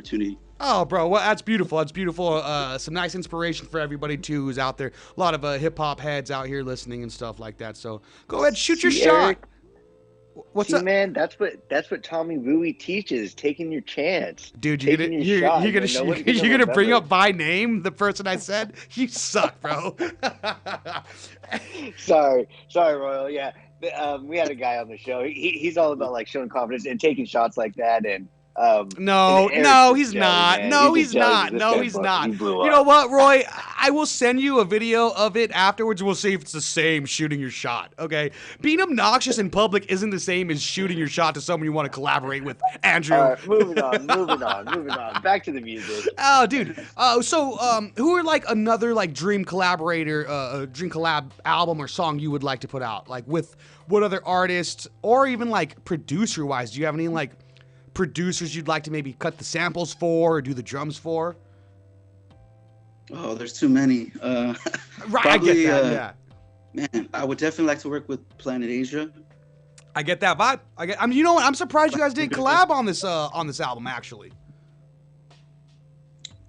opportunity. Oh, bro, well, that's beautiful. That's beautiful. Some nice inspiration for everybody, too, who's out there. A lot of hip-hop heads out here listening and stuff like that. So go ahead, shoot your shot. Eric, What's see, up? man, that's what Tommy Bowie teaches, taking your chance. Dude, taking your shot. you're gonna bring remember. up by name the person I said? You suck, bro. Sorry, Royal. Yeah, we had a guy on the show. He's all about like showing confidence and taking shots like that. And No, he's not. Man. No, He's he's not. just No, jealous. he's He not. blew You up. know what, Roy? I will send you a video of it afterwards. We'll see if it's the same shooting your shot, okay? Being obnoxious in public isn't the same as shooting your shot to someone you want to collaborate with, Andrew. All right, moving on. Back to the music. Oh, dude. Who are like another like dream collaborator, dream collab album or song you would like to put out? Like with what other artists or even like producer-wise? Do you have any like producers you'd like to maybe cut the samples for or do the drums for? Oh, there's too many. Right, Probably, I get that. Yeah, Man, I would definitely like to work with Planet Asia. I get that vibe. I mean, you know what? I'm surprised you guys didn't collab on this album. Actually,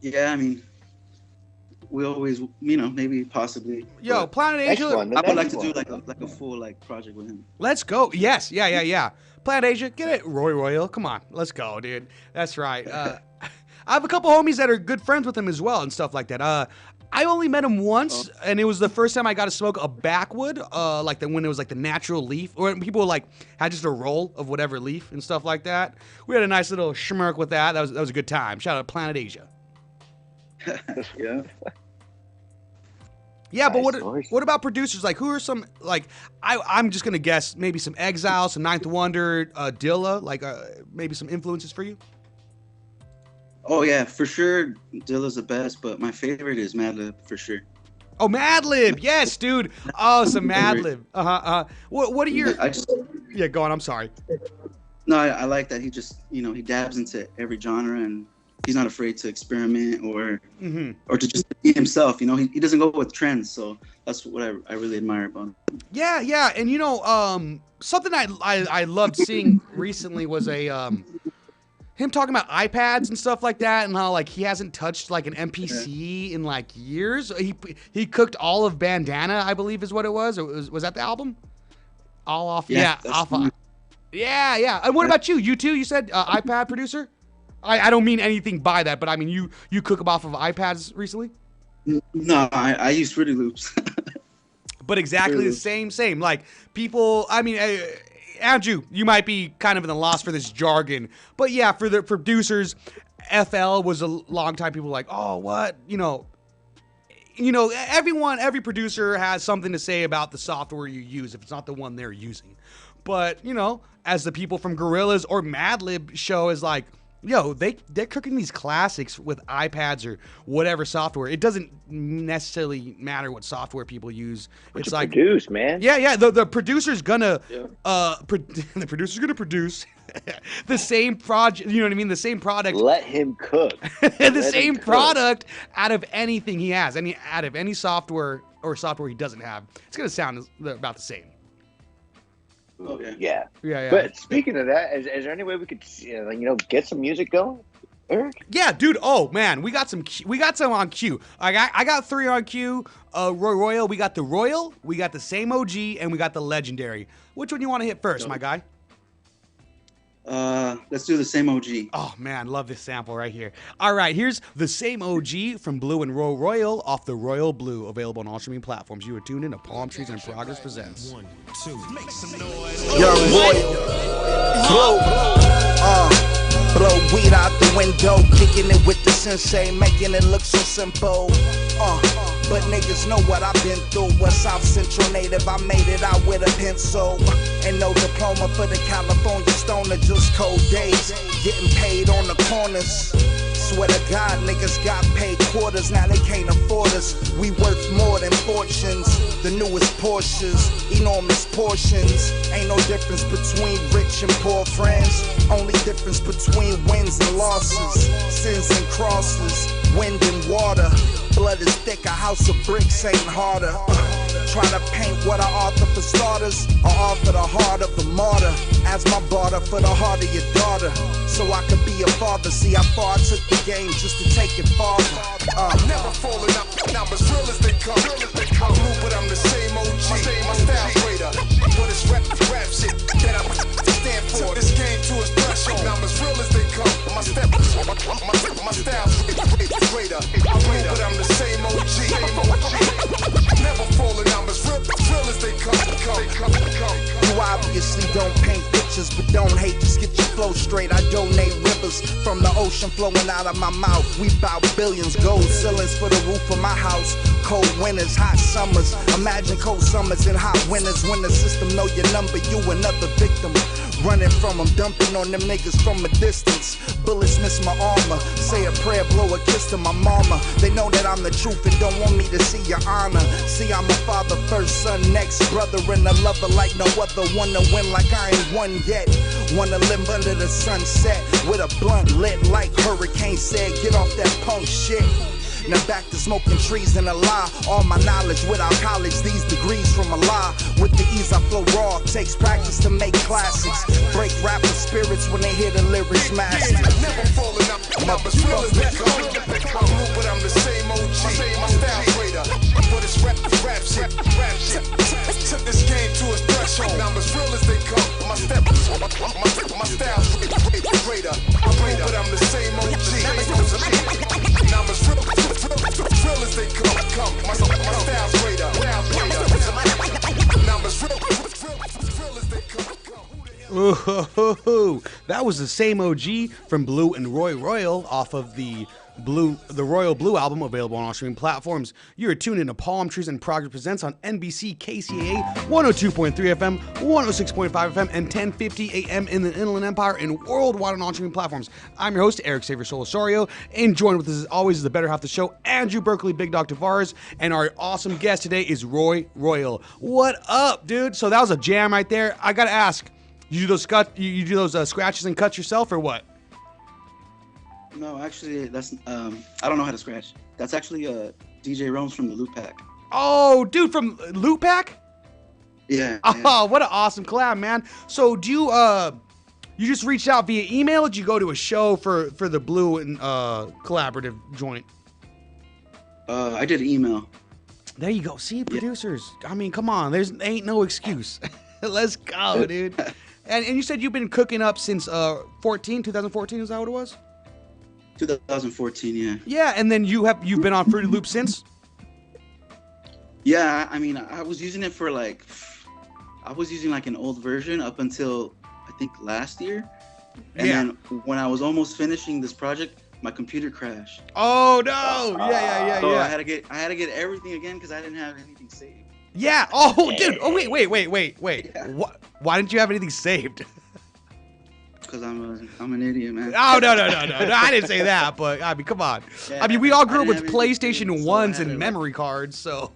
Yeah, I mean, we always, maybe possibly. yo, but Planet Next Asia. one, the I would like next to do one. like a full like project with him. Let's go. Yes, yeah. Planet Asia, get it, Roy Royal. Come on, let's go, dude. That's right. I have a couple homies that are good friends with him as well and stuff like that. I only met him once, and it was the first time I got to smoke a backwood, when it was like the natural leaf, or when people like had just a roll of whatever leaf and stuff like that. We had a nice little schmirk with that. That was a good time. Shout out to Planet Asia. Yeah. Yeah, but Nice voice. what about producers? Like, who are some, like, I'm just going to guess maybe some Exile, some Ninth Wonder, Dilla, like maybe some influences for you? Oh yeah, for sure. Dilla's the best, but my favorite is Madlib for sure. Oh, Madlib. Yes, dude. Oh, some Madlib. What are your... Yeah, go on. I'm sorry. No, I like that he just, he dabs into every genre and he's not afraid to experiment or to just be himself. He doesn't go with trends, so that's what I really admire about him. Yeah, and something I loved seeing recently was him talking about iPads and stuff like that, and how like he hasn't touched like an MPC in like years. He cooked all of Bandana, I believe, is what it was. Or was that the album? All off. Yeah, off. Yeah. And what about you? You too? You said iPad producer? I don't mean anything by that, but I mean you cook them off of iPads recently? No, I use Fruity Loops. But exactly the same. Like people, I mean, Andrew, you might be kind of in the loss for this jargon, but yeah, for the producers, FL was a long time. People were like, oh, what? Every producer has something to say about the software you use if it's not the one they're using. But as the people from Gorillaz or Madlib show is like, yo, they're cooking these classics with iPads or whatever software. It doesn't necessarily matter what software people use. It's like produce, man. Yeah. The producer's gonna the producer's gonna produce the same project. You know what I mean? The same product. Let him cook. The same product out of anything he has. Out of any software or software he doesn't have. It's gonna sound about the same. Okay. Yeah. Yeah. But speaking of that, is there any way we could, get some music going, Eric? Yeah, dude. Oh man, we got some on cue. I got 3 on cue. Royal. We got the Royal. We got the Same OG, and we got the Legendary. Which one you want to hit first, my guy? Let's do the Same OG. Oh man, love this sample right here. All right, here's the Same OG from Blue and Royal off the Royal Blue, available on all streaming platforms. You are tuned in to Palmtrees Progress Presents. 1, 2, make some noise. Young Royal, blow weed out the window, kicking it with the sensei, making it look so simple. But niggas know what I've been through. A South Central native, I made it out with a pencil. And no diploma for the California stoner, just cold days. Getting paid on the corners. Swear to God, niggas got paid quarters, now they can't afford us. We worth more than fortunes, the newest Porsches, enormous portions. Ain't no difference between rich and poor friends, only difference between wins and losses. sins and crosses, wind and water. Blood is thick, a house of bricks ain't harder. Try to paint what I author for starters, or offer the heart of a martyr as my barter for the heart of your daughter, so I could be a father. See how far I took the game just to take it farther. Never falling up, now as real as they come. Blue, but I'm the same OG, my style greater. But it's rap shit that I stand for. This game to its threshold, now as real as they come. My style greater. Blue, but I'm the same OG. Never falling, I'm as real as they come. You obviously don't paint pictures, but don't hate, just get your flow straight. I donate rivers from the ocean flowing out of my mouth. We bout billions, gold ceilings for the roof of my house. Cold winters, hot summers. Imagine cold summers and hot winters. When the system know your number, you another victim. Running from them, dumping on them niggas from a distance. Bullets miss my armor. Say a prayer, blow a kiss to my mama. They know that I'm the truth and don't want me to see your honor. See, I'm a father, first son, next brother, and a lover like no other. Wanna win like I ain't won yet. Wanna live under the sunset with a blunt lit like Hurricane said. Get off that punk shit. Now back to smoking trees and a lie. All my knowledge without college, these degrees from a lie. With the ease I flow raw, takes practice to make classics. Break rapper spirits when they hear the lyrics master. Never falling up, now as real as they come. Blue, but I'm the same OG, my style greater. But it's rap shit. Took this game to its threshold, now as real as they come. My style greater. Blue, but I'm the same OG. Now as real as they come. My style's greater. Now as real as they come. Ooh, that was the same OG from Blue and Royal off of the Royal Blue album, available on all streaming platforms. You're tuned in to Palmtrees Progress Presents on NBC KCAA 102.3 FM, 106.5 FM, and 1050 AM in the Inland Empire and worldwide on all streaming platforms. I'm your host, Erick Osario, and joined with us as always is the better half of the show, Andrew Berkeley, Big Dog Tavares, and our awesome guest today is Royal. What up, dude? So that was a jam right there. I gotta ask, you do those scratches and cuts yourself or what? No, actually, that's I don't know how to scratch. That's actually DJ Rome's from the Loop Pack. Oh, dude, from Loop Pack? Yeah. Oh, what an awesome collab, man. So do you you just reached out via email, or did you go to a show for the Blue and collaborative joint? I did email. There you go. See, producers. Yeah. I mean, come on. Ain't no excuse. Let's go, dude. And you said you've been cooking up since 2014, is that what it was? 2014, yeah. Yeah, and then you've been on Fruity Loop since? Yeah, I mean, I was using it for like an old version up until I think last year. And then when I was almost finishing this project, my computer crashed. Oh no! Yeah. So I had to get everything again because I didn't have anything saved. Yeah. Oh, dude. Oh, wait. Yeah. Why didn't you have anything saved? Because I'm an idiot, man. Oh, no. I didn't say that, but I mean, come on. Yeah, I mean, we all grew up with PlayStation 1s and memory cards, so.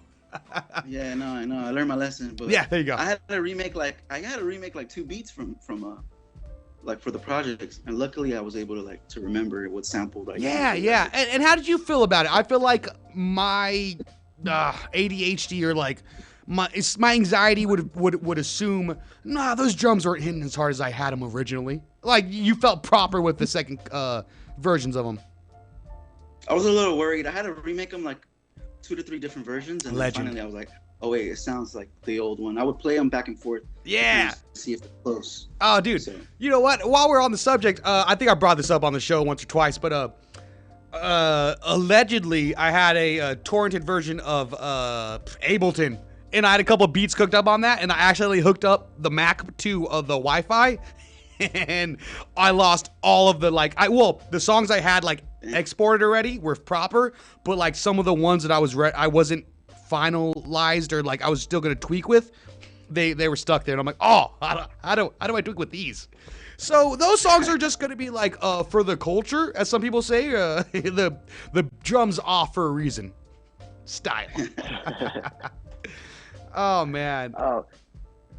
Yeah, no, I know. I learned my lesson, but yeah, there you go. I had to remake like 2 beats from like for the projects, and luckily I was able to remember what sample. Yeah. And how did you feel about it? I feel like my ADHD or like my anxiety would assume, nah, those drums weren't hitting as hard as I had them originally. Like, you felt proper with the second versions of them. I was a little worried. I had to remake them like 2 to 3 different versions, and then finally I was like, oh wait, it sounds like the old one. I would play them back and forth. Yeah. To see if they're close. Oh, dude. So. You know what? While we're on the subject, I think I brought this up on the show once or twice, but allegedly I had a torrented version of Ableton, and I had a couple of beats cooked up on that, and I actually hooked up the Mac to the Wi-Fi, and I lost all of the the songs I had exported already were proper, but like some of the ones that I wasn't finalized or like I was still gonna tweak with, they were stuck there, and I'm like, oh, how do I tweak with these? So those songs are just gonna be like for the culture, as some people say, the drums off for a reason style. Oh man. Oh,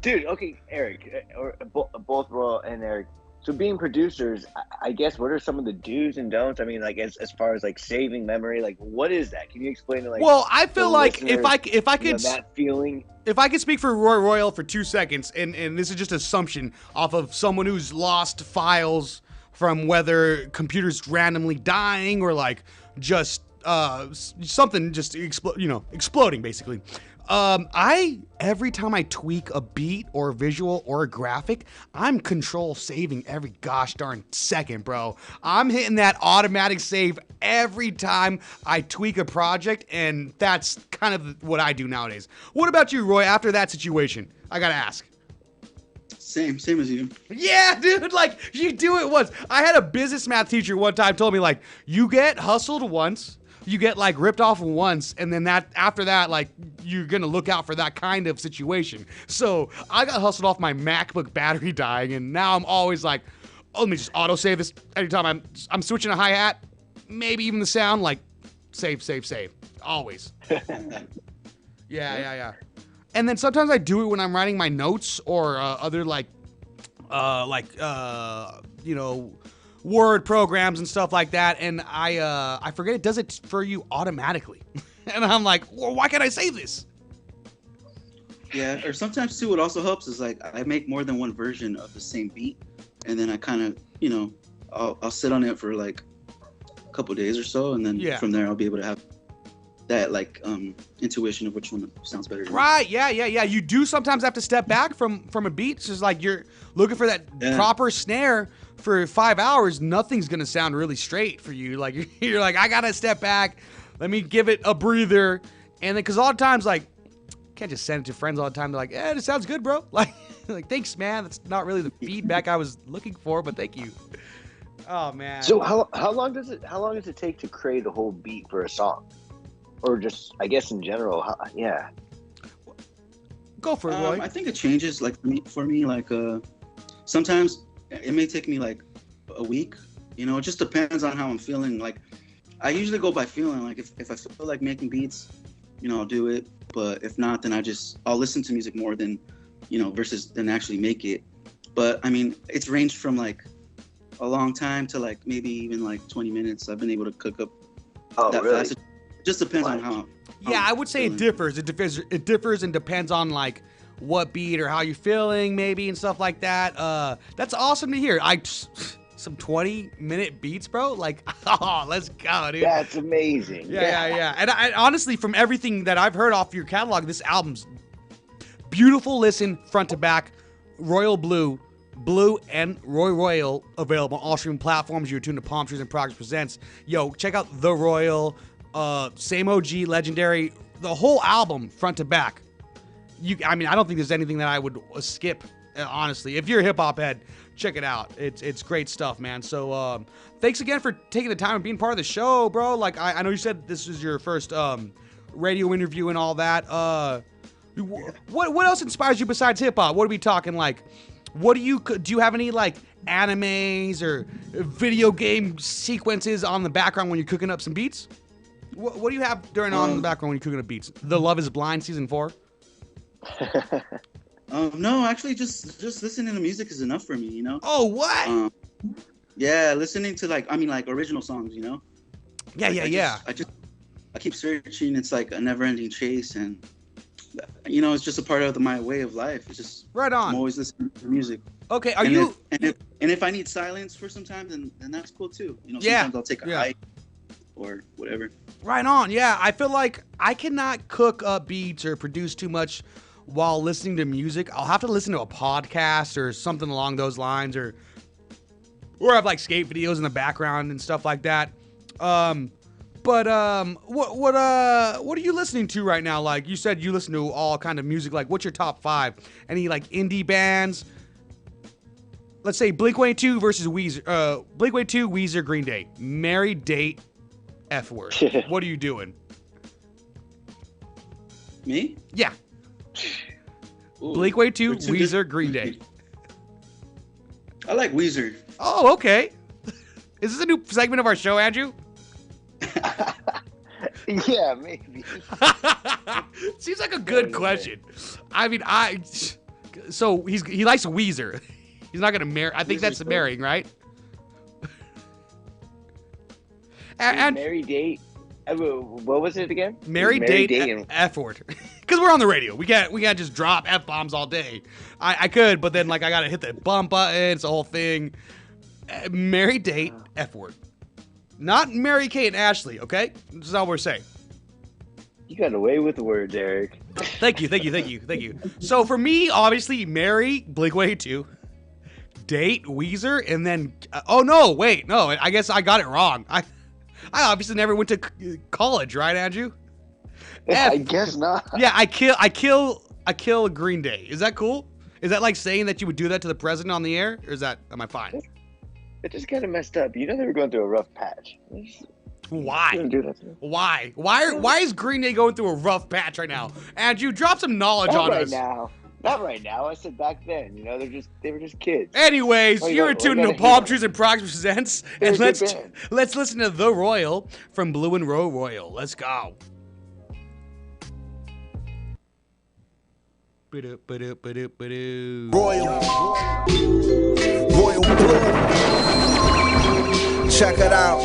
dude. Okay, Eric, or both Royal and Eric. So being producers, I guess, what are some of the do's and don'ts? I mean, like as far as like saving memory, like what is that? Can you explain it? Like, well, I feel like if I could, you know, that feeling. if I could speak for Roy Royal for 2 seconds, and this is just assumption off of someone who's lost files from whether computers randomly dying or like just something just exploding basically. Every time I tweak a beat or a visual or a graphic, I'm control saving every gosh darn second, bro. I'm hitting that automatic save every time I tweak a project, and that's kind of what I do nowadays. What about you, Roy, after that situation? I gotta ask. Same as you. Yeah, dude, like, you do it once. I had a business math teacher one time told me, like, you get hustled once, you get, like, ripped off once, and then after that, like, you're gonna look out for that kind of situation. So, I got hustled off my MacBook battery dying, and now I'm always like, oh, let me just auto-save this. Anytime I'm switching a hi-hat, maybe even the sound, like, save. Always. Yeah. And then sometimes I do it when I'm writing my notes or other Word programs and stuff like that, and I forget it does it for you automatically, and I'm like, well, why can't I save this? Yeah, or sometimes too, what also helps is like I make more than one version of the same beat, and then I kind of I'll sit on it for like a couple days or so, and then from there I'll be able to have that like intuition of which one sounds better. Right, yeah. You do sometimes have to step back from a beat. It's just like you're looking for that proper snare for 5 hours. Nothing's gonna sound really straight for you. Like you're like, I gotta step back. Let me give it a breather. And then, because a lot of times, like, can't just send it to friends all the time. They're like, it sounds good, bro. Like thanks, man. That's not really the feedback I was looking for, but thank you. Oh man. So how long does it take to create a whole beat for a song? Or just, I guess, in general, Go for it, Roy. I think it changes. Like for me, like sometimes it may take me like a week. It just depends on how I'm feeling. Like I usually go by feeling. Like if I feel like making beats, I'll do it. But if not, then I'll listen to music more than, versus than actually make it. But I mean, it's ranged from like a long time to like maybe even like 20 minutes. I've been able to cook up that really? fast. It just depends on how. Yeah, I would say it differs. It differs and depends on like what beat or how you're feeling, maybe, and stuff like that. That's awesome to hear. Some 20-minute beats, bro. Like, oh, let's go, dude. That's amazing. Yeah. And I honestly, from everything that I've heard off your catalog, this album's beautiful listen, front to back. Royal Blue, and Roy Royal available on all streaming platforms. You're tuned to Palmtrees Progress Presents. Yo, check out The Royal. Same OG, legendary, the whole album front to back. I don't think there's anything that I would skip, honestly. If you're a hip hop head, check it out. It's great stuff, man. So thanks again for taking the time and being part of the show, bro. Like I know you said this is your first radio interview and all that. What else inspires you besides hip hop? What are we talking like? Do you have any like animes or video game sequences on the background when you're cooking up some beats? What do you have on in the background when you're cooking up beats? The Love Is Blind season 4? No, actually, just listening to music is enough for me, Oh, what? Yeah, listening to like original songs, Yeah. I keep searching. It's like a never-ending chase, and it's just a part of my way of life. It's just right on. I'm always listening to music. Okay, If I need silence for some time, then that's cool too. Sometimes I'll take a hike or whatever. Right on. Yeah, I feel like I cannot cook up beats or produce too much while listening to music. I'll have to listen to a podcast or something along those lines, or have like skate videos in the background and stuff like that. What are you listening to right now? Like you said, you listen to all kind of music. Like, what's your top 5? Any like indie bands? Let's say Blink-182 versus Weezer. Blink-182, Weezer, Green Day. Married, date, F word. What are you doing? Me? Yeah. Ooh, Blink-182, Weezer, Green Day. I like Weezer. Oh, okay. Is this a new segment of our show, Andrew? Yeah, maybe. Seems like a good question. I mean, so he likes Weezer. He's not gonna marry. I think that's marrying, right? And Marry, date. What was it again? Marry, date, F word. Because we're on the radio. We can't just drop F bombs all day. I could, but then like I gotta hit the bump button. It's a whole thing. Marry, date, F word. Not Mary Kate and Ashley. Okay, this is all we're saying. You got away with the words, Eric. Thank you. So for me, obviously, marry Blink-182, date Weezer, and then I guess I got it wrong. I obviously never went to college, right, Andrew? I guess not. Yeah, I kill Green Day. Is that cool? Is that like saying that you would do that to the president on the air, or am I fine? It just kind of messed up. You know they were going through a rough patch. Why? Do that to me. Why is Green Day going through a rough patch right now? Andrew, drop some knowledge on us. Not right now. I said back then. You know, they were just kids. Anyways, you're tuned to Palmtrees Progress Presents, and let's listen to The Royal from Blue and Royal. Let's go. Royal Blue. Check it out.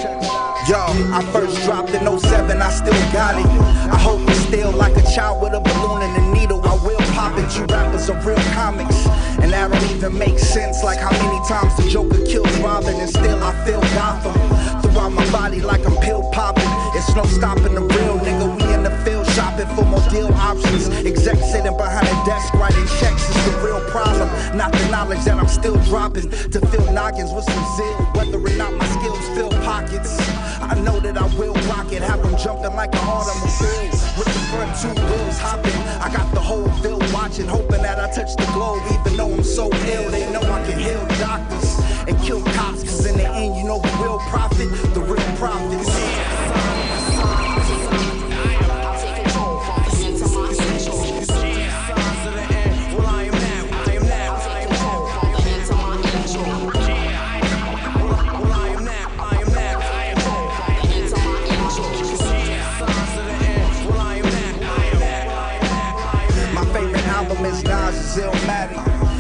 Yo, I first dropped in 07, I still got it. I hope it's still like a child with a balloon and a needle. I will pop it, you rappers are real comics. And that don't even make sense, like how many times the Joker kills Robin and still I feel Gotham. Throughout my body like I'm pill popping. It's no stopping the real nigga, we in the field shopping for more deal options. Exec sitting behind a desk writing checks is the real problem. Not the knowledge that I'm still dropping. To fill noggins with some zeal, whether or not my skills fill pockets. I know that I will rock it, have them jumping like an automobile. With the front two wheels hopping, I got the whole field watching, hoping that I touch the globe. Even though I'm so ill, they know I can heal doctors and kill cops. Cause in the end, you know who will profit? The real prophets.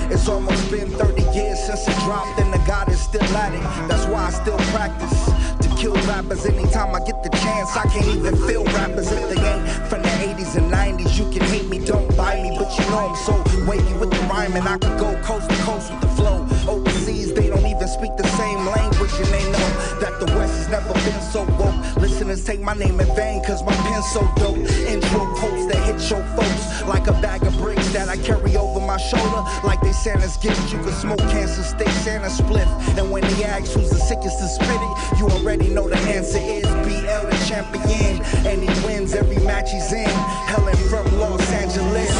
It's almost been 30 years since it dropped and the God is still at it. That's why I still practice to kill rappers anytime I get the chance. I can't even feel rappers if they ain't from the 80s and 90s. You can hate me, don't buy me, but you know I'm so wavy with the rhyme and I could go coast to coast with the flow. Overseas, they don't even speak the same language and they know that the West has never been so woke. Listeners take my name in vain cause my pen's so dope. Intro quotes that hit your folks like a bag of bricks that I carry over my shoulder like they Santa's gift. You can smoke cancer stick, Santa spliff. And when they ask who's the sickest to spit it, you already know the answer is BL the champion. And he wins every match he's in. Helen from Los Angeles.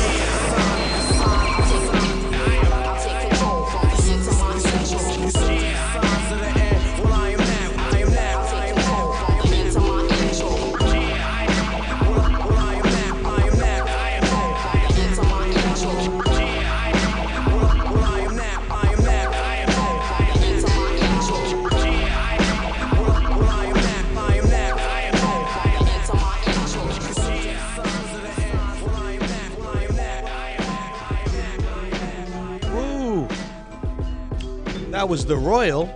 That was The Royal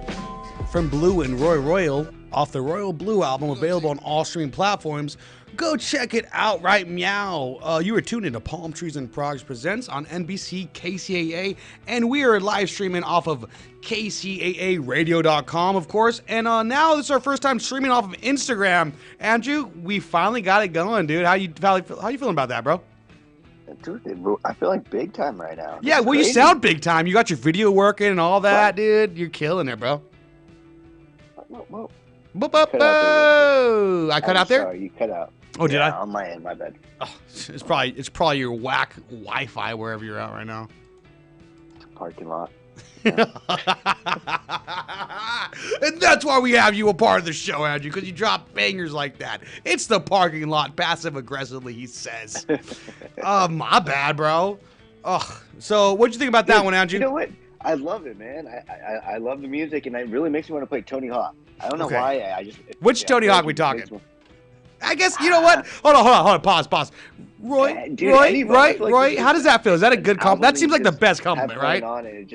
from Blue and Royal off the Royal Blue album, available on all streaming platforms. Go check it out right meow. You are tuned into Palmtrees Progress Presents on NBC KCAA, and we are live streaming off of KCAAradio.com, of course. And now this is our first time streaming off of Instagram. Andrew, we finally got it going, dude. How you feeling about that, bro? Dude, I feel like big time right now. Yeah, well, you sound big time. You got your video working and all that, dude. You're killing it, bro. Whoa. I cut out there? Sorry, you cut out. Oh, did I? On my end, my bad. Oh, it's probably your whack Wi-Fi wherever you're at right now. Parking lot. And that's why we have you a part of the show, Andrew, because you drop bangers like that. It's the parking lot, passive aggressively, he says. My bad, bro. So what'd you think about that one, Andrew? You know what? I love it, man. I love the music, and it really makes me want to play Tony Hawk. I don't know why. Which Tony Hawk we talking? I guess, you know what? Hold on. Pause. Roy, Dude, any of them, I feel like Roy, this how does that feel? Is that a good compliment? That seems like the best have compliment, fun right? On it,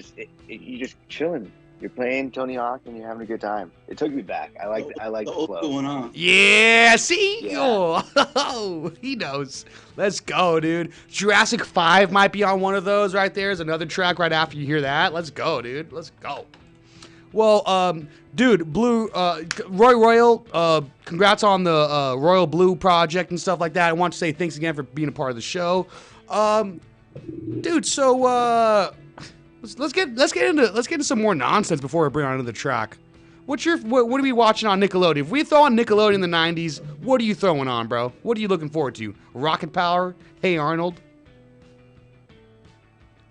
you're just chilling. You're playing Tony Hawk and you're having a good time. It took me back. I like the old flow. going on. Yeah, see? Yeah. Oh, he knows. Let's go, dude. Jurassic 5 might be on one of those right there. Is another track right after you hear that. Let's go, dude. Let's go. Well, dude, Blue, Roy Royal, congrats on the Royal Blue project and stuff like that. I want to say thanks again for being a part of the show. Dude, so let's get into some more nonsense before we bring on another track. What are we watching on Nickelodeon? If we throw on Nickelodeon in the 90s, what are you throwing on, bro? What are you looking forward to? Rocket Power? Hey Arnold?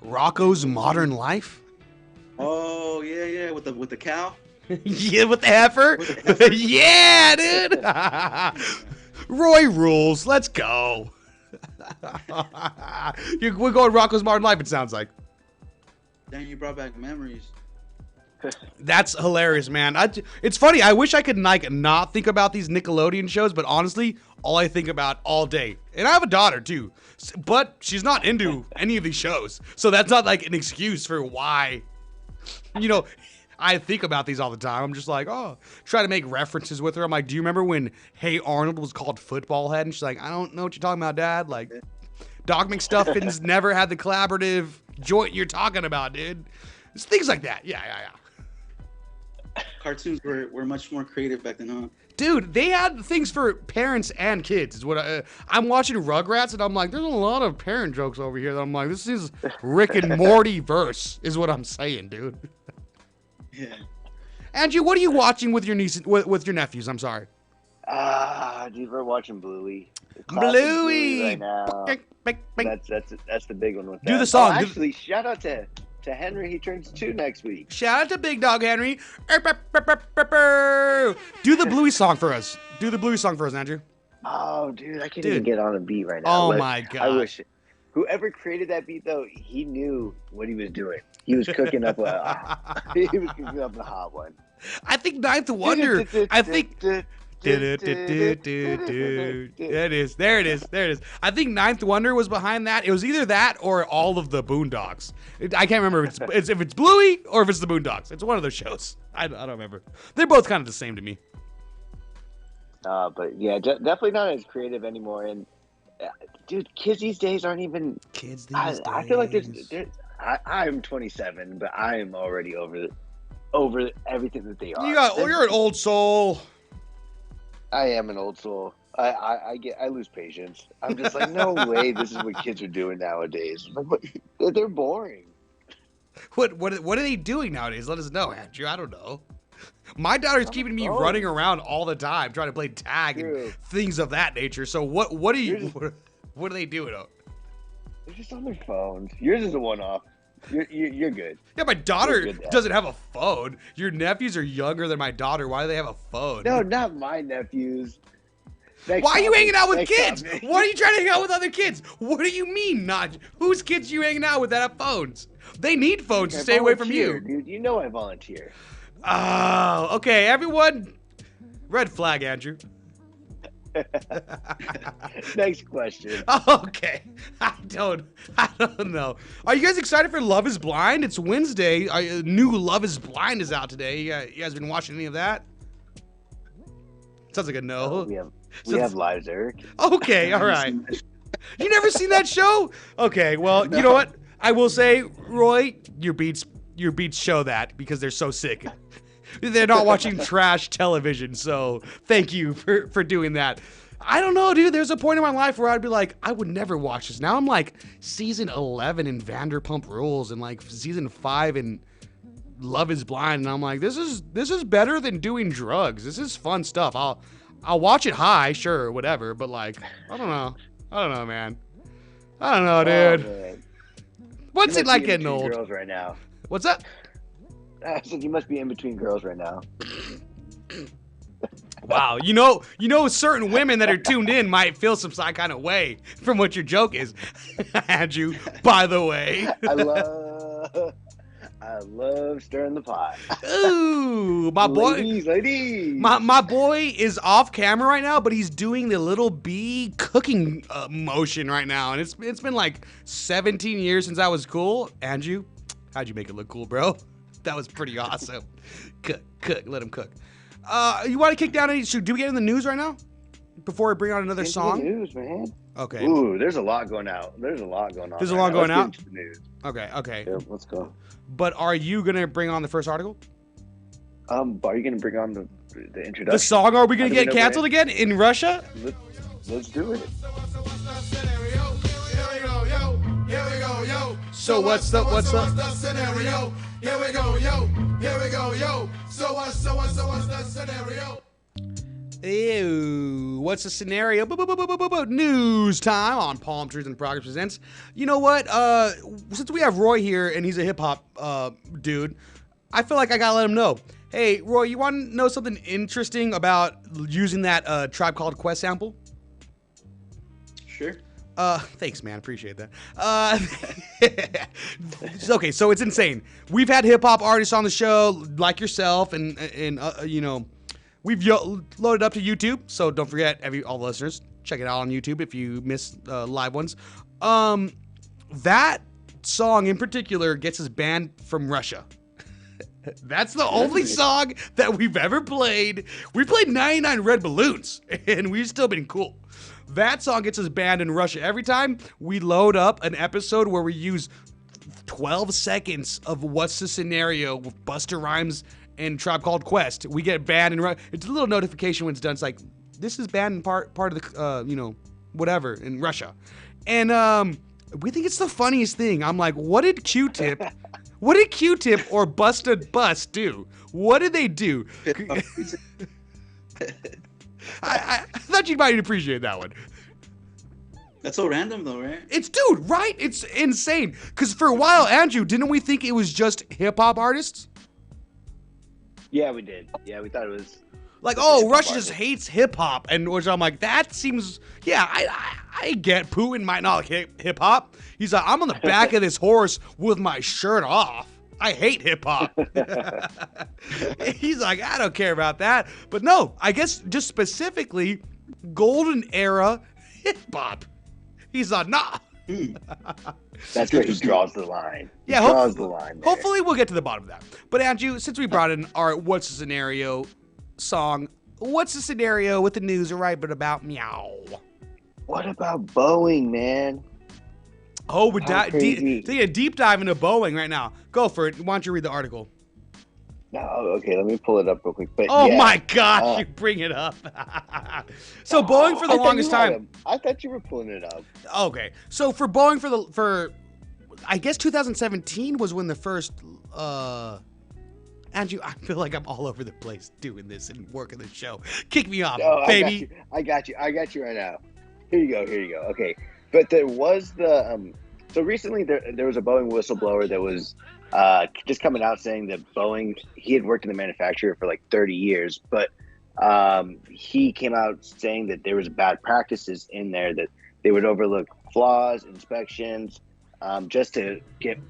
Rocco's Modern Life? Oh yeah, with the cow. Yeah, with the heifer? Yeah, dude. Roy rules. Let's go. We're going Rocco's Modern Life, it sounds like. Dang, you brought back memories. That's hilarious, man. It's funny. I wish I could not think about these Nickelodeon shows, but honestly, all I think about all day. And I have a daughter too, but she's not into any of these shows, so that's not like an excuse for why. I think about these all the time. I'm just like, try to make references with her. I'm like, do you remember when Hey Arnold was called Football Head? And she's like, I don't know what you're talking about, Dad. Like, Dog McStuffins never had the collaborative joint you're talking about, dude. It's things like that. Yeah. Cartoons were much more creative back then, huh? Dude, they had things for parents and kids. Is what I'm watching Rugrats, and I'm like, there's a lot of parent jokes over here that I'm like, this is Rick and Morty verse, is what I'm saying, dude. Yeah. Andrew, what are you watching with your niece, with your nephews? I'm sorry. Dude, we're watching Bluey. Bluey right now. That's the big one with that. Do the song. Actually, shout out to Henry. He turns 2 next week. Shout out to Big Dog Henry. Do the Bluey song for us. Do the Bluey song for us, Andrew. Oh, dude, I can't even get on a beat right now. Oh my god. I wish. Whoever created that beat, though, he knew what he was doing. He was cooking up a hot one. I think Ninth Wonder. I think. There it is. I think Ninth Wonder was behind that. It was either that or all of the Boondocks. I can't remember if it's Bluey or if it's the Boondocks. It's one of those shows. I don't remember. They're both kind of the same to me. But yeah, definitely not as creative anymore. And dude, kids these days aren't even kids these days. I feel like there's I'm 27, but I am already over everything that they are. You're an old soul. I am an old soul. I lose patience. I'm just like, no way. This is what kids are doing nowadays. They're boring. What are they doing nowadays? Let us know, Andrew. I don't know. My daughter's keeping me running around all the time, trying to play tag and things of that nature. So what are they doing? They're just on their phones. Yours is a one-off. You're good. Yeah, my daughter doesn't have a phone. Your nephews are younger than my daughter. Why do they have a phone? No, not my nephews. Why are you hanging out with kids? Why are you trying to hang out with other kids? What do you mean, not? Whose kids are you hanging out with that have phones? They need phones to stay away from you. Dude, you know I volunteer. Oh, okay, everyone. Red flag, Andrew. Next question. Okay. I don't know. Are you guys excited for Love is Blind? It's Wednesday. New Love is Blind is out today. You guys been watching any of that? Sounds like a no. We have lives, Eric. Okay, all right. You never seen that show? Okay, well, You know what? I will say, Roy, your beats show that because they're so sick. They're not watching trash television, so thank you for doing that. I don't know, dude. There's a point in my life where I'd be like, I would never watch this. Now I'm like season 11 in Vanderpump Rules and like season 5 in Love is Blind, and I'm like, this is better than doing drugs. This is fun stuff. I'll watch it high, sure, whatever, but like, I don't know, man. I don't know, dude. Man. What's it like getting old? Girls right now. What's that? I said you must be in between girls right now. Wow, you know, certain women that are tuned in might feel some kind of way from what your joke is, Andrew. By the way, I love stirring the pot. Ooh, my boy. Ladies. My boy is off camera right now, but he's doing the little bee cooking motion right now, and it's been like 17 years since I was cool. Andrew, how'd you make it look cool, bro? That was pretty awesome. Cook, let him cook. You want to kick down any? Do we get in the news right now before we bring on another song? News, man. Okay. Ooh, there's a lot going out. There's a lot going on. There's a lot going out. Let's get into the news. Okay. Yeah, let's go. But are you gonna bring on the first article? Are you gonna bring on the introduction? The song? Are we gonna get canceled again in Russia? Let's do it. So what's the scenario? Here we go, yo. Here we go, yo. So what's the scenario? Ew, what's the scenario? News time on Palmtrees and Progress Presents. You know what? Since we have Roy here and he's a hip hop dude, I feel like I gotta let him know. Hey, Roy, you want to know something interesting about using that Tribe Called Quest sample? Sure. Thanks, man. Appreciate that. Okay, so it's insane. We've had hip hop artists on the show like yourself, and you know, we've loaded up to YouTube. So don't forget, all the listeners, check it out on YouTube if you miss live ones. That song in particular gets us banned from Russia. That's the only song that we've ever played. We played 99 Red Balloons, and we've still been cool. That song gets us banned in Russia. Every time we load up an episode where we use 12 seconds of What's the Scenario with Busta Rhymes and Tribe Called Quest, we get banned in Russia. It's a little notification when it's done. It's like, this is banned in part of the, whatever, in Russia. And we think it's the funniest thing. I'm like, what did Q-Tip or Busta Bust do? What did they do? I thought you might appreciate that one. That's so random though, right? Dude, right? It's insane. Because for a while, Andrew, didn't we think it was just hip-hop artists? Yeah, we did. Yeah, we thought it was... Like, oh, Russia just hates hip-hop. And which I'm like, that seems... Yeah, I get Putin might not like hip-hop. He's like, I'm on the back of this horse with my shirt off. I hate hip-hop. He's like, I don't care about that. But no, I guess just specifically golden era hip-hop. He's like, nah. That's where he draws the line. Yeah, draws the line there. Hopefully we'll get to the bottom of that. But Andrew, since we brought in our What's the Scenario song, what's the scenario with the news right but about meow? What about Boeing, man? Oh, we're taking a deep dive into Boeing right now. Go for it. Why don't you read the article? No, okay, let me pull it up real quick. But oh my gosh, you bring it up. So Boeing for the longest time. I thought you were pulling it up. Okay, so for Boeing for I guess 2017 was when the first Andrew, I feel like I'm all over the place doing this and working the show. Kick me off, baby. I got you right now. Here you go. Okay, but there was the so recently there was a Boeing whistleblower that was just coming out saying that Boeing, he had worked in the manufacturer for like 30 years, but he came out saying that there was bad practices in there, that they would overlook flaws, inspections, just to get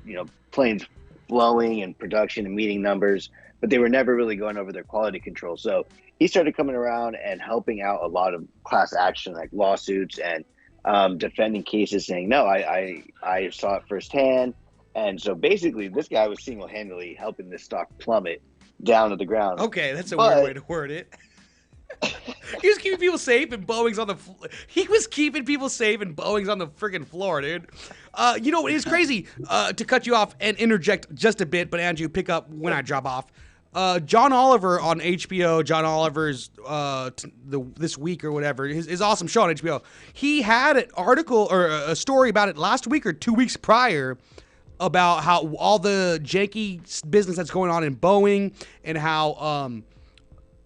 planes flowing and production and meeting numbers, but they were never really going over their quality control. So he started coming around and helping out a lot of class action, like lawsuits and defending cases, saying, no, I saw it firsthand. And so basically this guy was single-handedly helping this stock plummet down to the ground. Okay, that's a weird way to word it. He was keeping people safe and Boeing's on the he was keeping people safe and Boeing's on the freaking floor, dude. It is crazy to cut you off and interject just a bit, but Andrew, pick up when I drop off. John Oliver on HBO, John Oliver's This Week or whatever, his awesome show on HBO. He had an article or a story about it last week or 2 weeks prior about how all the janky business that's going on in Boeing and how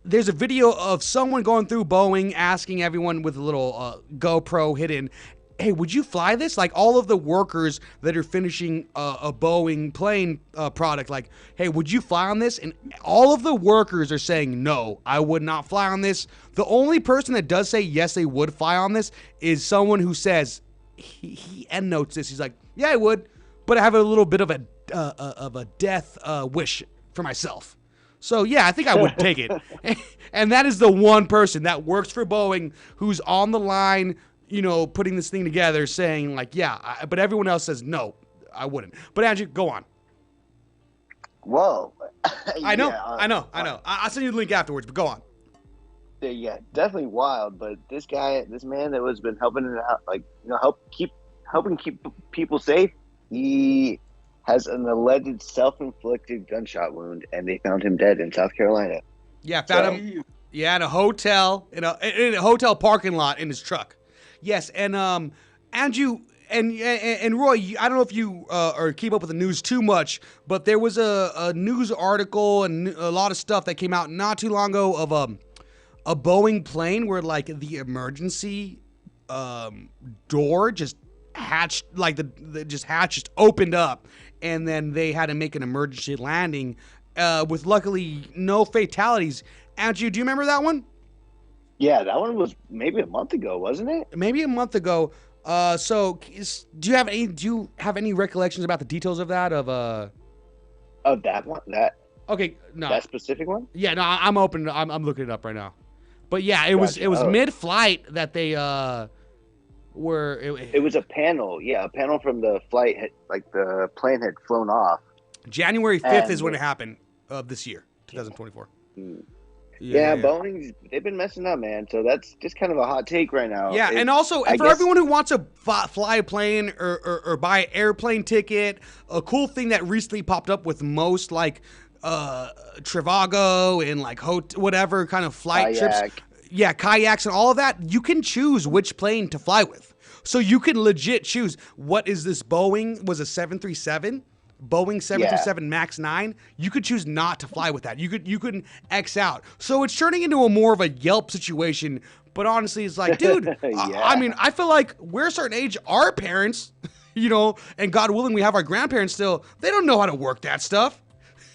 there's a video of someone going through Boeing asking everyone with a little GoPro hidden, hey, would you fly this? Like all of the workers that are finishing a Boeing plane product, like, hey, would you fly on this? And all of the workers are saying, no, I would not fly on this. The only person that does say, yes, they would fly on this is someone who says, he endnotes this. He's like, yeah, I would. but I have a little bit of a death wish for myself. So yeah, I think I would take it. And that is the one person that works for Boeing who's on the line, putting this thing together, saying like, yeah, but everyone else says no, I wouldn't. But Andrew, go on. Whoa. I know. I'll send you the link afterwards, but go on. Yeah, definitely wild. But this man that was been helping out, helping keep people safe, he has an alleged self-inflicted gunshot wound, and they found him dead in South Carolina. Yeah, found him. Yeah, in a hotel, in a hotel parking lot in his truck. Yes, and Andrew and Roy, I don't know if you or keep up with the news too much, but there was a news article and a lot of stuff that came out not too long ago of a Boeing plane where like the emergency door just hatched, like the hatch just opened up, and then they had to make an emergency landing with luckily no fatalities. Andrew, do you remember that one? Yeah, that one was maybe a month ago, wasn't it? Maybe a month ago. So do you have any recollections about the details of that? Of that one? Okay, no. That specific one? Yeah, no, I'm open. I'm looking it up right now. But yeah, it was mid-flight that they were. It was a panel. Yeah, a panel from the flight. The plane had flown off. January 5th is when it happened of this year, 2024. Yeah, Boeing, they've been messing up, man. So that's just kind of a hot take right now. Yeah, and also for everyone who wants to fly a plane or buy an airplane ticket, a cool thing that recently popped up with most like Trivago and like whatever kind of flight trips. Yeah, kayaks and all of that. You can choose which plane to fly with. So you can legit choose, what is this Boeing? Was a 737? Boeing 737 MAX 9, you could choose not to fly with that. You could X out. So it's turning into a more of a Yelp situation. But honestly, it's like, dude, I mean, I feel like we're a certain age, our parents, and God willing, we have our grandparents still, they don't know how to work that stuff.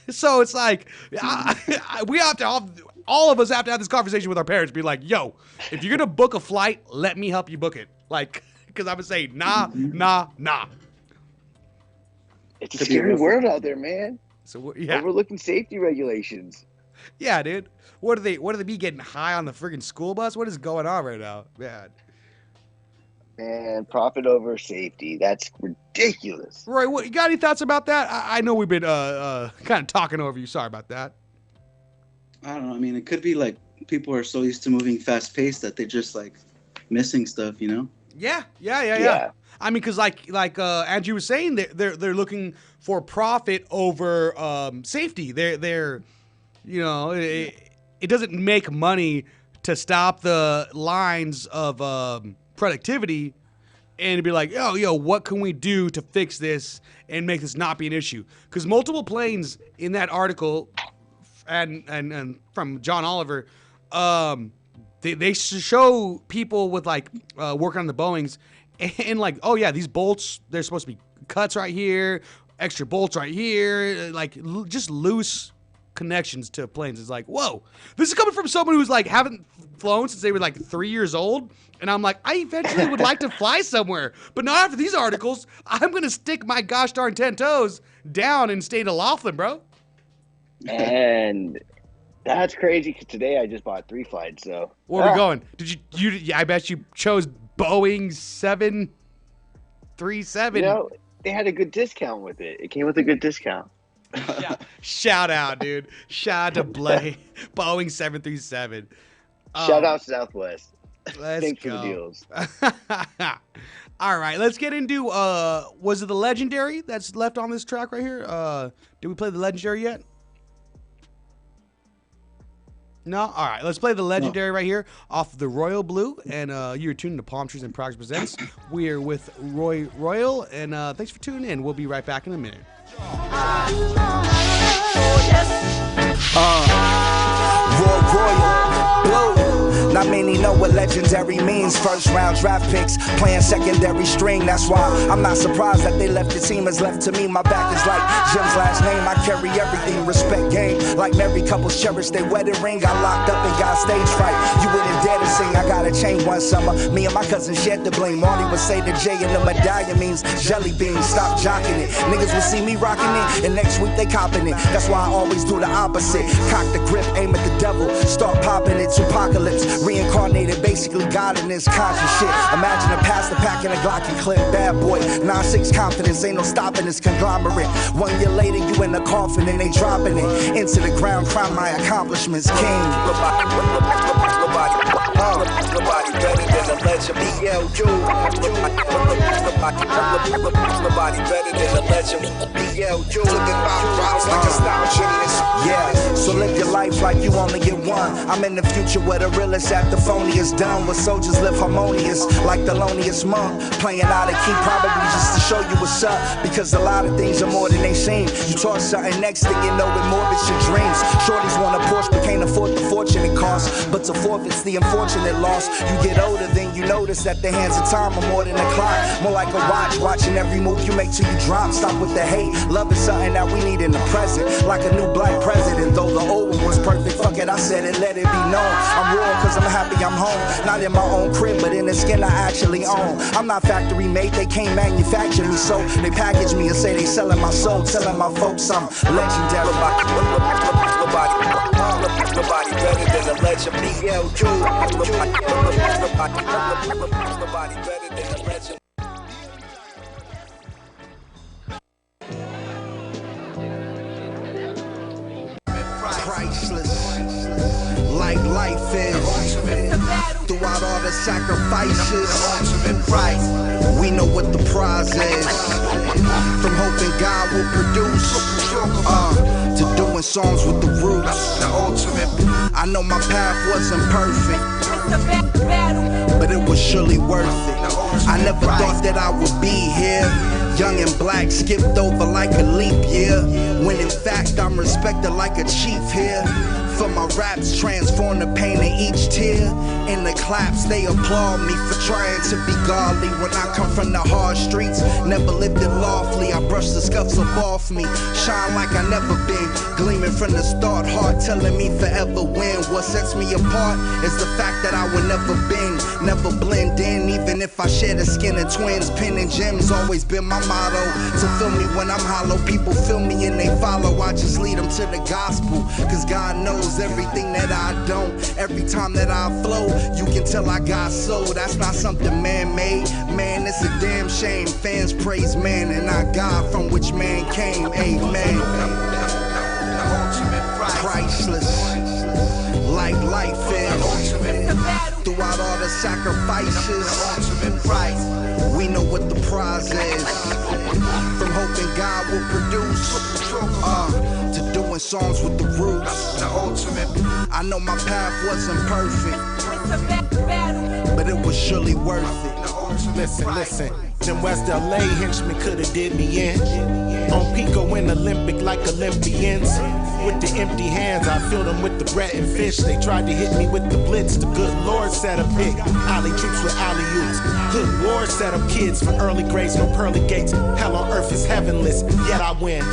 So it's like, we have to, all of us have to have this conversation with our parents, be like, yo, if you're going to book a flight, let me help you book it. Like, because I'm going to say, nah. It's a scary world out there, man. So yeah, overlooking safety regulations. Yeah, dude. What are they be getting high on the friggin' school bus? What is going on right now, man? Man, profit over safety. That's ridiculous. Roy, you got any thoughts about that? I know we've been kind of talking over you. Sorry about that. I don't know. I mean, it could be like people are so used to moving fast paced that they're just like missing stuff, Yeah. I mean, because like Andrew was saying, they're looking for profit over safety. They're it doesn't make money to stop the lines of productivity and to be like, yo, what can we do to fix this and make this not be an issue? Because multiple planes in that article and from John Oliver, they show people with like working on the Boeings. And like, oh yeah, these bolts, they're supposed to be cuts right here, extra bolts right here, like just loose connections to planes. It's like, whoa, this is coming from someone who's like haven't flown since they were like 3 years old. And I'm like, I eventually would like to fly somewhere, but not after these articles. I'm going to stick my gosh darn 10 toes down and stay to Laughlin, bro. And that's crazy. Cause today I just bought 3 flights. So where are we going? Did you? I bet you chose Boeing 737. They had a good discount with it. It came with a good discount. Yeah. Shout out, dude. Shout out to Boeing 737. Shout out Southwest. Thanks for the deals. All right, let's get into was it the Legendary that's left on this track right here? Did we play the Legendary yet? No? All right, let's play the Legendary right here off the Royal Blue. And you're tuned to Palmtrees Progress Presents. We are with Roy Royal, and thanks for tuning in. We'll be right back in a minute. Royal Blue. Not many know what legendary means. First round draft picks, playing secondary string. That's why I'm not surprised that they left the team is left to me. My back is like Jim's last name. I carry everything, respect game. Like married couples cherish their wedding ring. I locked up and got stage fright. You wouldn't dare to sing. I got a chain one summer. Me and my cousin shared the blame. Marty would say the J in the medallion means jelly beans. Stop jocking it. Niggas will see me rocking it, and next week they copping it. That's why I always do the opposite. Cock the grip, aim at the devil, start popping it. Apocalypse, reincarnated, basically God in this conscious shit. Imagine a pastor packing a Glock and clip. Bad boy, 9-6 confidence, ain't no stopping this conglomerate. 1 year later, you in the coffin and they dropping it into the ground. Crown my accomplishments, king. Nobody better than the legend BLU. Nobody better than the legend BLU. Looking about rocks like a style gymnast. Yeah, so live your life like you only get one. I'm in the future where the realest at the phony is done. Where soldiers live harmonious like the loneliest monk. Playing out of key probably just to show you what's up. Because a lot of things are more than they seem. You taught something next thing you know it morbid's your dreams. Shorties want a Porsche but can't afford the fortune it costs. But to forfeit's the unfortunate loss. You get older then you notice that the hands of time are more than a clock. More like a watch, watching every move you make till you drop. Stop with the hate, love is something that we need in the present. Like a new black president, though the old one was perfect. Fuck it, I said it, let it be known. I'm royal cause I'm happy I'm home. Not in my own crib, but in the skin I actually own. I'm not factory made, they can't manufacture me. So they package me and say they selling my soul. Telling my folks I'm legendary. Nobody better than the legend BLU. Nobody better than the legend. Priceless, like life is. Throughout all the sacrifices, we know what the prize is. From hoping God will produce to doing songs with the roots. I know my path wasn't perfect, but it was surely worth it. I never thought that I would be here. Young and black, skipped over like a leap year. When in fact I'm respected like a chief here. For my raps transform the pain in each tear. In the claps they applaud me for trying to be godly. When I come from the hard streets, never lived it lawfully. I brush the scuffs up off me, shine like I never been. Gleaming from the start, heart telling me forever win. What sets me apart is the fact that I would never bend, never blend in. Even if I share the skin of twins, pen and gems always been my motto. To feel me when I'm hollow, people feel me and they follow. I just lead them to the gospel, cause God knows everything that I don't. Every time that I flow, you can tell I got soul. That's not something man-made. Man, it's a damn shame. Fans praise man and not God from which man came. Amen. Priceless, like life is. Throughout all the sacrifices, we know what the prize is. From hoping God will produce to doing songs with the roots. I know my path wasn't perfect, but it was surely worth it. Listen, them West LA henchmen coulda did me in. On Pico and Olympic like Olympians. With the empty hands, I filled them with the bread and fish. They tried to hit me with the blitz. The good Lord set a pick. Alley troops with alley-oops. Hood war set up kids for early grades, no pearly gates. Hell on earth is heavenless, yet I win.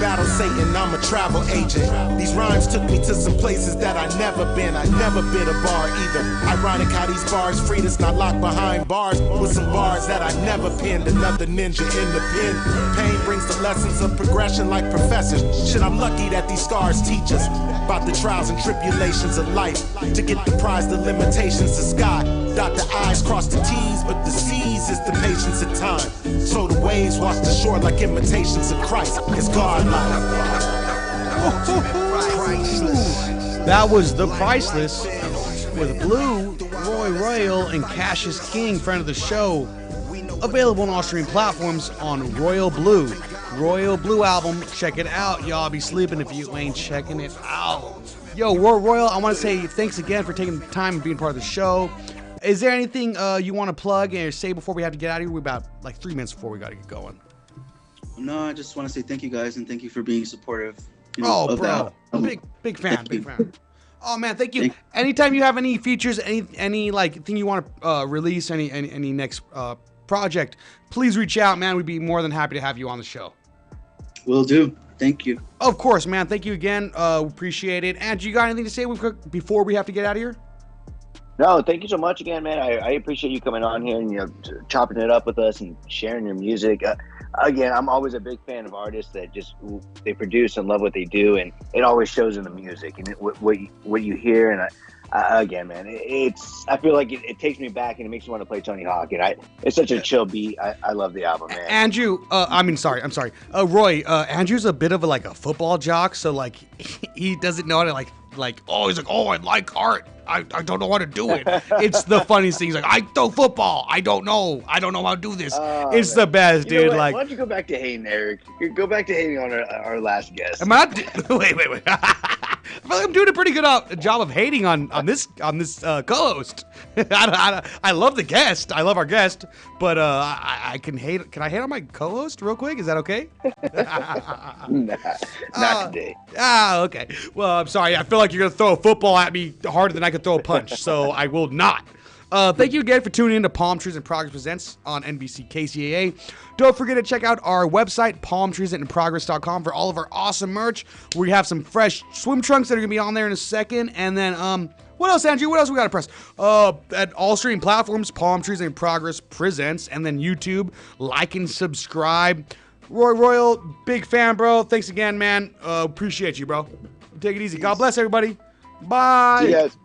Battle Satan, I'm a travel agent. These rhymes took me to some places that I never been. I never bid a bar either. Ironic how these bars freed us, not locked behind bars. With some bars that I never pinned. Another ninja in the pen. Pain brings the lessons of progression like professors. Shit, I'm lucky that these scars teach us about the trials and tribulations of life. To get the prize, the limitations of sky. Dot the I's, cross the T's, but the C's is the patience of time. So the waves wash the shore like imitations of Christ. It's God life. That was The Priceless with Blue, Roy Royal, and Cassius King, friend of the show. Available on all streaming platforms on Royal Blue. Royal Blue album. Check it out. Y'all be sleeping if you ain't checking it out. Yo, Royal, I want to say thanks again for taking the time and being part of the show. Is there anything you want to plug or say before we have to get out of here? We're about like 3 minutes before we got to get going. No, I just want to say thank you guys and thank you for being supportive. Of bro, big fan. Oh man, thank you. Anytime you have any features, any like thing you want to release, any next project, please reach out, man. We'd be more than happy to have you on the show. Will do. Thank you. Of course, man. Thank you again. Appreciate it. And you got anything to say before we have to get out of here? No, thank you so much again, man. I appreciate you coming on here and chopping it up with us and sharing your music. Again, I'm always a big fan of artists that just they produce and love what they do, and it always shows in the music and what you hear. And again, man, I feel like it takes me back and it makes me want to play Tony Hawk. And it's such a chill beat. I love the album, man. Andrew, I'm sorry. Roy, Andrew's a bit of a football jock, so like he doesn't know how to like he's like, oh, I like art. I don't know how to do it. It's the funniest thing. He's like, I throw football. I don't know how to do this. It's the best, dude. Why Like, don't you go back to hating, Eric? Go back to hating on our last guest. am I not? Wait. I feel like I'm doing a pretty good job of hating on this co-host. I love the guest. I love our guest, but I can hate. Can I hate on my co-host real quick? Is that okay? Not today. Okay. Well, I'm sorry. I feel like you're gonna throw a football at me harder than I could throw a punch, so I will not. Thank you again for tuning in to Palmtrees Progress Presents on NBC KCAA. Don't forget to check out our website, palmtreesinprogress.com, for all of our awesome merch. We have some fresh swim trunks that are going to be on there in a second. And then, what else, Andrew? What else we got to press? At all streaming platforms, Palmtrees in Progress Presents, and then YouTube. Like and subscribe. Roy Royal, big fan, bro. Thanks again, man. Appreciate you, bro. Take it easy. God bless everybody. Bye. See you guys.